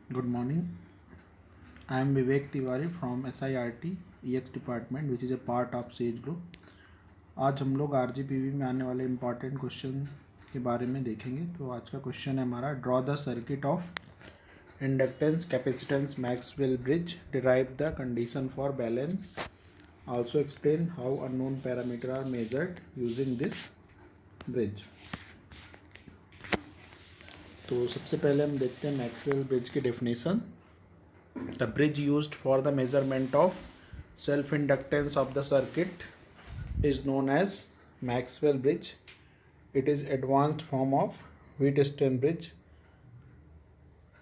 Good morning. I am Vivek Tiwari from SIRT EX department which is a part of Sage Group. आज हम लोग RGPV में आने वाले इम्पॉर्टेंट क्वेश्चन के बारे में देखेंगे। तो आज का क्वेश्चन है हमारा, draw the circuit of inductance capacitance Maxwell bridge, derive the condition for balance, also explain how unknown parameter are measured using this bridge. तो सबसे पहले हम देखते हैं मैक्सवेल ब्रिज की definition. The bridge used for the measurement of self-inductance of the circuit is known as Maxwell bridge. It is advanced form of Wheatstone bridge.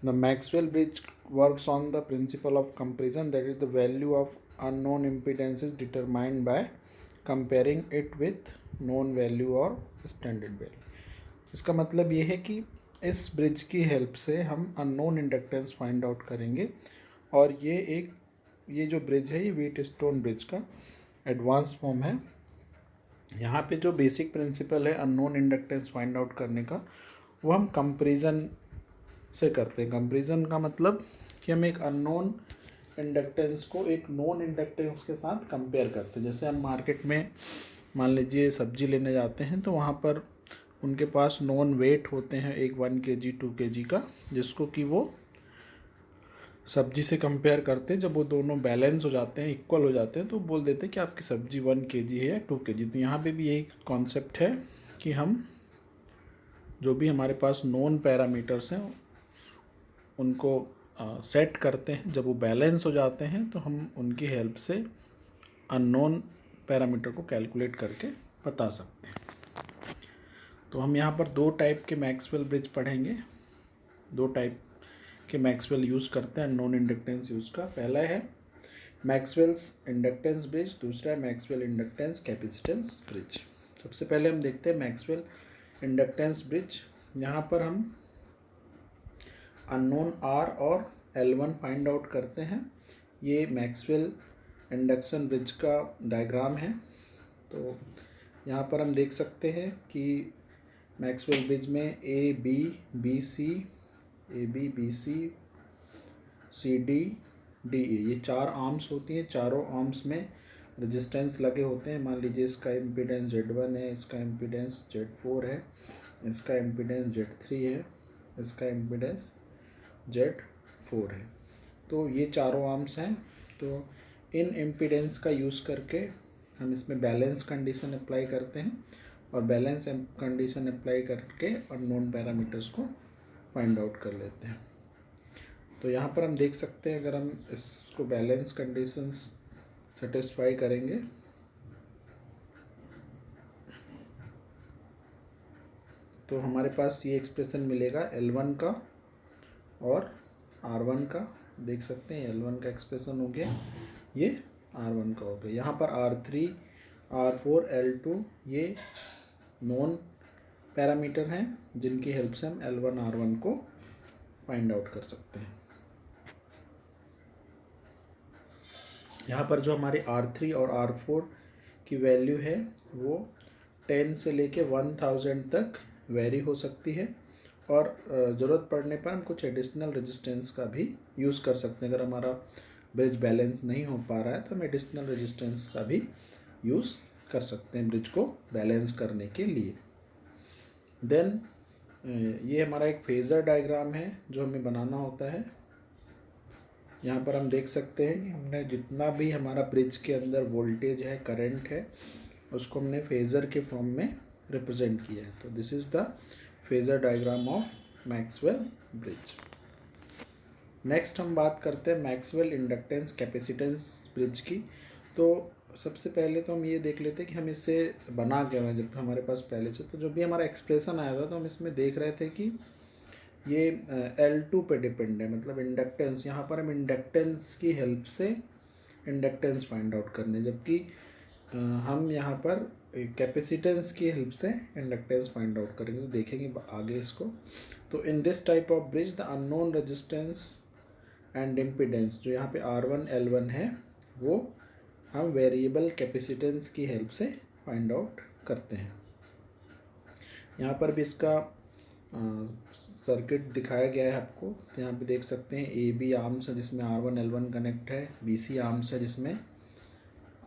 The Maxwell bridge works on the principle of comparison, that is the value of unknown impedance is determined by comparing it with known value or standard value. इसका मतलब ये है कि इस bridge की help से हम unknown inductance find out करेंगे, और ये जो ब्रिज है ये व्हीटस्टोन ब्रिज का एडवांस फॉर्म है। यहाँ पे जो बेसिक प्रिंसिपल है अननोन इंडक्टेंस फाइंड आउट करने का, वो हम कंपैरिजन से करते हैं। कंपैरिजन का मतलब कि हम एक अननोन इंडक्टेंस को एक नॉन इंडक्टेंस के साथ कंपेयर करते हैं। जैसे हम मार्केट में मान लीजिए सब्जी लेने जाते हैं, तो वहाँ पर उनके पास नॉन वेट होते हैं, एक 1 kg 2 kg का, जिसको कि वो सब्जी से कंपेयर करते हैं। जब वो दोनों बैलेंस हो जाते हैं, इक्वल हो जाते हैं, तो बोल देते हैं कि आपकी सब्जी 1 kg है या 2 kg। तो यहाँ पे भी यही कॉन्सेप्ट है कि हम जो भी हमारे पास नॉन पैरामीटर्स हैं उनको सेट करते हैं। जब वो बैलेंस हो जाते हैं तो हम उनकी हेल्प से अननोन पैरामीटर को कैलकुलेट करके बता सकते हैं। तो हम यहाँ पर दो टाइप के मैक्सवेल ब्रिज पढ़ेंगे। दो टाइप के मैक्सवेल यूज़ करते हैं नॉन इंडक्टेंस यूज़ का। पहला है मैक्सवेल्स इंडक्टेंस ब्रिज, दूसरा है मैक्सवेल इंडक्टेंस कैपेसिटेंस ब्रिज। सबसे पहले हम देखते हैं मैक्सवेल इंडक्टेंस ब्रिज। यहाँ पर हम अननोन R और L1 फाइंड आउट करते हैं। ये मैक्सवेल इंडक्शन ब्रिज का डायग्राम है। तो यहाँ पर हम देख सकते हैं कि मैक्सवेल ब्रिज में A B C C D D A ये 4 आर्म्स होती हैं। चारों आर्म्स में रेजिस्टेंस लगे होते हैं। मान लीजिए इसका इम्पीडेंस Z1 है, इसका इम्पीडेंस Z4 है, इसका इम्पीडेंस Z3 है, इसका इम्पीडेंस Z4 है। तो ये चारों आर्म्स हैं। तो इन इम्पीडेंस का यूज़ करके हम इसमें बैलेंस कंडीशन अप्लाई करते हैं, और बैलेंस कंडीशन अप्लाई करके अननोन पैरामीटर्स को फाइंड आउट कर लेते हैं। तो यहाँ पर हम देख सकते हैं, अगर हम इसको बैलेंस कंडीशंस सेटिस्फाई करेंगे तो हमारे पास ये एक्सप्रेशन मिलेगा L1 का और R1 का। देख सकते हैं L1 का एक्सप्रेशन हो गया, ये R1 का हो गया। यहाँ पर R3 R4 L2 ये नॉन पैरामीटर हैं, जिनकी हेल्प से हम L1 R1 को फाइंड आउट कर सकते हैं। यहाँ पर जो हमारे R3 और R4 की वैल्यू है वो 10 से लेके 1000 तक वेरी हो सकती है, और ज़रूरत पड़ने पर हम कुछ एडिशनल रेजिस्टेंस का भी यूज़ कर सकते हैं। अगर हमारा ब्रिज बैलेंस नहीं हो पा रहा है तो हम एडिशनल रेजिस्टेंस का भी यूज़ कर सकते हैं ब्रिज को बैलेंस करने के लिए। देन ये हमारा एक फेज़र डायग्राम है जो हमें बनाना होता है। यहाँ पर हम देख सकते हैं कि हमने जितना भी हमारा ब्रिज के अंदर वोल्टेज है, करंट है, उसको हमने फेज़र के फॉर्म में रिप्रेजेंट किया है। तो this is the phasor diagram of Maxwell bridge. Next हम बात करते हैं मैक्सवेल इंडक्टेंस कैपेसिटेंस ब्रिज की। तो सबसे पहले तो हम ये देख लेते हैं कि हम इसे बना क्या रहे हैं। जब हमारे पास पहले से तो जो भी हमारा एक्सप्रेशन आया था, तो हम इसमें देख रहे थे कि ये L2 पे डिपेंड है, मतलब इंडक्टेंस। यहाँ पर हम इंडक्टेंस की हेल्प से इंडक्टेंस फाइंड आउट करने, जबकि हम यहाँ पर कैपेसिटेंस की हेल्प से इंडक्टेंस फाइंड आउट करेंगे। तो देखेंगे आगे इसको। तो in this type of bridge the unknown resistance and impedance, जो यहाँ पे R1 L1 है, वो हम वेरिएबल कैपेसिटेंस की हेल्प से फाइंड आउट करते हैं। यहाँ पर भी इसका सर्किट दिखाया गया है आपको। तो यहाँ पे देख सकते हैं ए बी आर्म्स है जिसमें R1 L1 कनेक्ट है, BC आर्म्स है जिसमें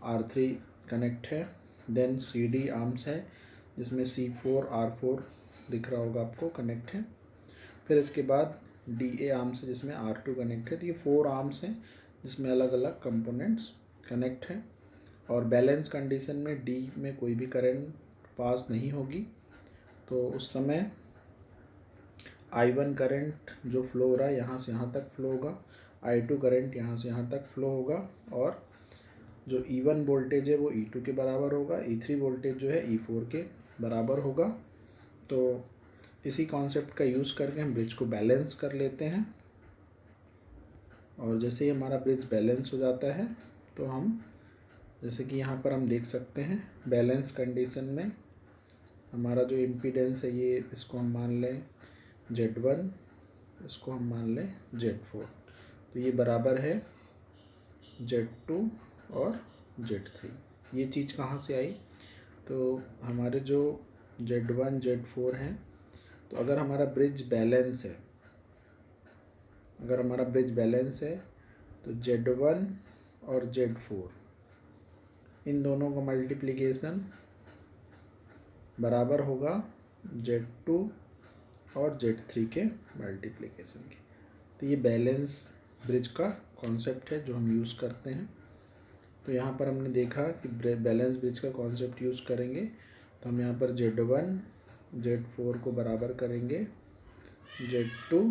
R3 कनेक्ट है, देन CD आर्म्स है जिसमें C4 R4 दिख रहा होगा आपको कनेक्ट है, फिर इसके बाद DA आर्म्स है जिसमें R2 कनेक्ट है। तो ये 4 आर्म्स हैं जिसमें अलग अलग कंपोनेंट्स कनेक्ट हैं, और बैलेंस कंडीशन में D में कोई भी करंट पास नहीं होगी। तो उस समय I1 करंट जो फ्लो हो रहा है यहाँ से यहाँ तक फ्लो होगा, I2 करंट यहाँ से यहाँ तक फ्लो होगा, और जो E1 वोल्टेज है वो E2 के बराबर होगा, E3 वोल्टेज जो है E4 के बराबर होगा। तो इसी कॉन्सेप्ट का यूज़ करके हम ब्रिज को बैलेंस कर लेते हैं, और जैसे ही हमारा ब्रिज बैलेंस हो जाता है तो हम जैसे कि यहाँ पर हम देख सकते हैं बैलेंस कंडीशन में हमारा जो इम्पीडेंस है ये, इसको हम मान लें Z1, इसको हम मान लें Z4, तो ये बराबर है Z2 और Z3। ये चीज़ कहाँ से आई, तो हमारे जो Z1 Z4 हैं, तो अगर हमारा ब्रिज बैलेंस है, तो Z1 और Z4 इन दोनों का मल्टीप्लिकेशन बराबर होगा Z2 और Z3 के मल्टीप्लिकेशन के। तो ये बैलेंस ब्रिज का कॉन्सेप्ट है जो हम यूज़ करते हैं। तो यहाँ पर हमने देखा कि बैलेंस ब्रिज का कॉन्सेप्ट यूज़ करेंगे तो हम यहाँ पर Z1 Z4 को बराबर करेंगे Z2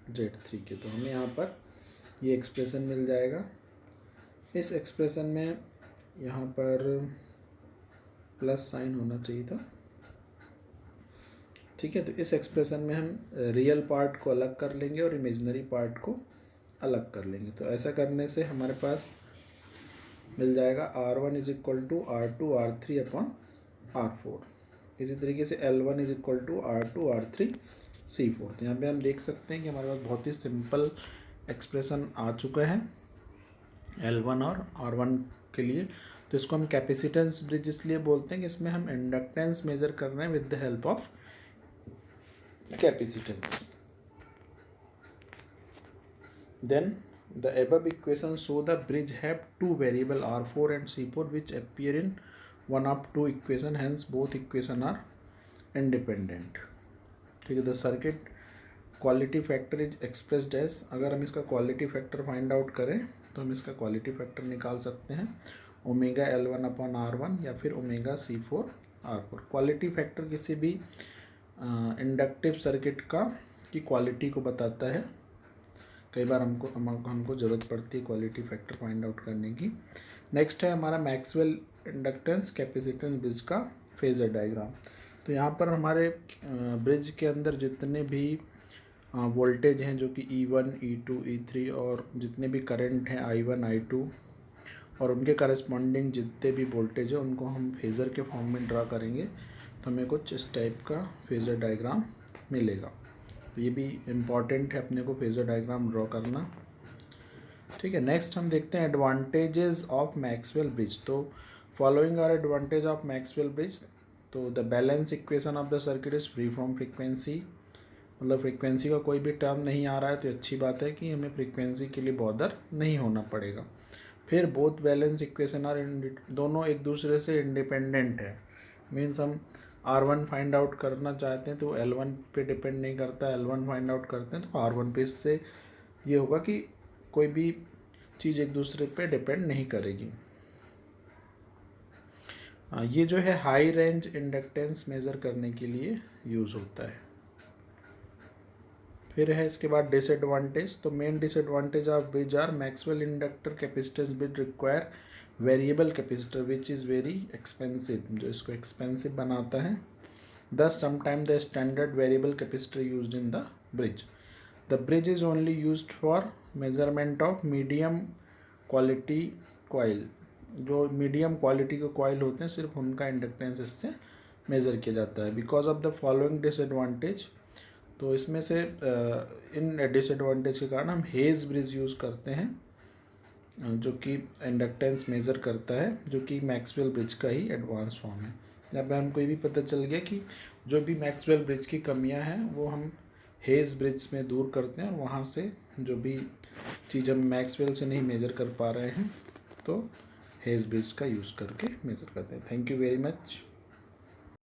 Z3 के, तो हमें यहाँ पर ये एक्सप्रेशन मिल जाएगा। इस एक्सप्रेशन में यहाँ पर प्लस साइन होना चाहिए था, ठीक है। तो इस एक्सप्रेशन में हम रियल पार्ट को अलग कर लेंगे और इमेजिनरी पार्ट को अलग कर लेंगे। तो ऐसा करने से हमारे पास मिल जाएगा R1 is equal to R2 R3 upon R4। इसी तरीके से L1 is equal to R2 R3 C4। तो यहाँ पे हम देख सकते हैं कि हमारे पास बहुत ही सिंपल एक्सप्रेशन आ चुका है L1 और R1 के लिए। तो इसको हम कैपेसिटेंस ब्रिज इसलिए बोलते हैं कि इसमें हम इंडक्टेंस मेजर कर रहे हैं with the help of capacitance. Then the above equations show the bridge have two variable R4 and C4 which appear in one of two equation, hence both equation are independent, ठीक है। the circuit quality factor is expressed as, अगर हम इसका quality factor find out करें तो हम इसका quality factor निकाल सकते हैं ओमेगा L1 अपॉन R1 या फिर omega C4 R4। Quality factor किसी भी इंडक्टिव सर्किट का की क्वालिटी को बताता है। कई बार हमको ज़रूरत पड़ती है क्वालिटी फैक्टर फाइंड आउट करने की। नेक्स्ट है हमारा मैक्सवेल इंडक्टेंस कैपेसिटेंस ब्रिज का फेजर डायग्राम। तो यहाँ पर हमारे ब्रिज के अंदर जितने भी वोल्टेज हैं जो कि E1 E2 E3 और जितने भी करंट हैं I1 I2 और उनके करस्पॉन्डिंग जितने भी वोल्टेज है उनको हम फेज़र के फॉर्म में ड्रा करेंगे तो हमें कुछ इस टाइप का फेज़र डायग्राम मिलेगा। तो ये भी इम्पॉर्टेंट है अपने को फेज़र डायग्राम ड्रॉ करना, ठीक है। नेक्स्ट हम देखते हैं एडवांटेजेस ऑफ मैक्सवेल ब्रिज। तो following are advantage of Maxwell bridge. तो the balance equation of the circuit is free from frequency, मतलब फ्रीक्वेंसी का कोई भी टर्म नहीं आ रहा है, तो अच्छी बात है कि हमें फ्रीक्वेंसी के लिए बॉदर नहीं होना पड़ेगा। फिर बोथ बैलेंस इक्वेशन आर दोनों एक दूसरे से इंडिपेंडेंट है, मीन्स हम R1 फाइंड आउट करना चाहते हैं तो L1 पे डिपेंड नहीं करता, L1 फाइंड आउट करते हैं तो R1 पे। इससे ये होगा कि कोई भी चीज़ एक दूसरे पे डिपेंड नहीं करेगी। ये जो है हाई रेंज इंडक्टेंस मेज़र करने के लिए यूज़ होता है। फिर है इसके बाद डिसएडवांटेज। तो main disadvantage of bridge are Maxwell inductor capacitance bridge require variable capacitor which is very expensive, जो इसको एक्सपेंसिव बनाता है। Thus sometime the standard variable capacitor used in the bridge. The bridge is only used for measurement of medium quality coil. जो medium quality के coil होते हैं सिर्फ उनका इंडक्टेंस इससे मेज़र किया जाता है। Because of the following disadvantage, तो इसमें से इन डिसएडवांटेज के कारण हम हेज ब्रिज यूज़ करते हैं जो कि इंडक्टेंस मेज़र करता है, जो कि मैक्सवेल ब्रिज का ही एडवांस फॉर्म है। जब हमको ये भी पता चल गया कि जो भी मैक्सवेल ब्रिज की कमियां हैं वो हम हेज़ ब्रिज में दूर करते हैं और वहाँ से जो भी चीज़ हम मैक्सवेल से नहीं मेज़र कर पा रहे हैं तो हेज़ ब्रिज का यूज़ करके मेज़र करते हैं। Thank you very much.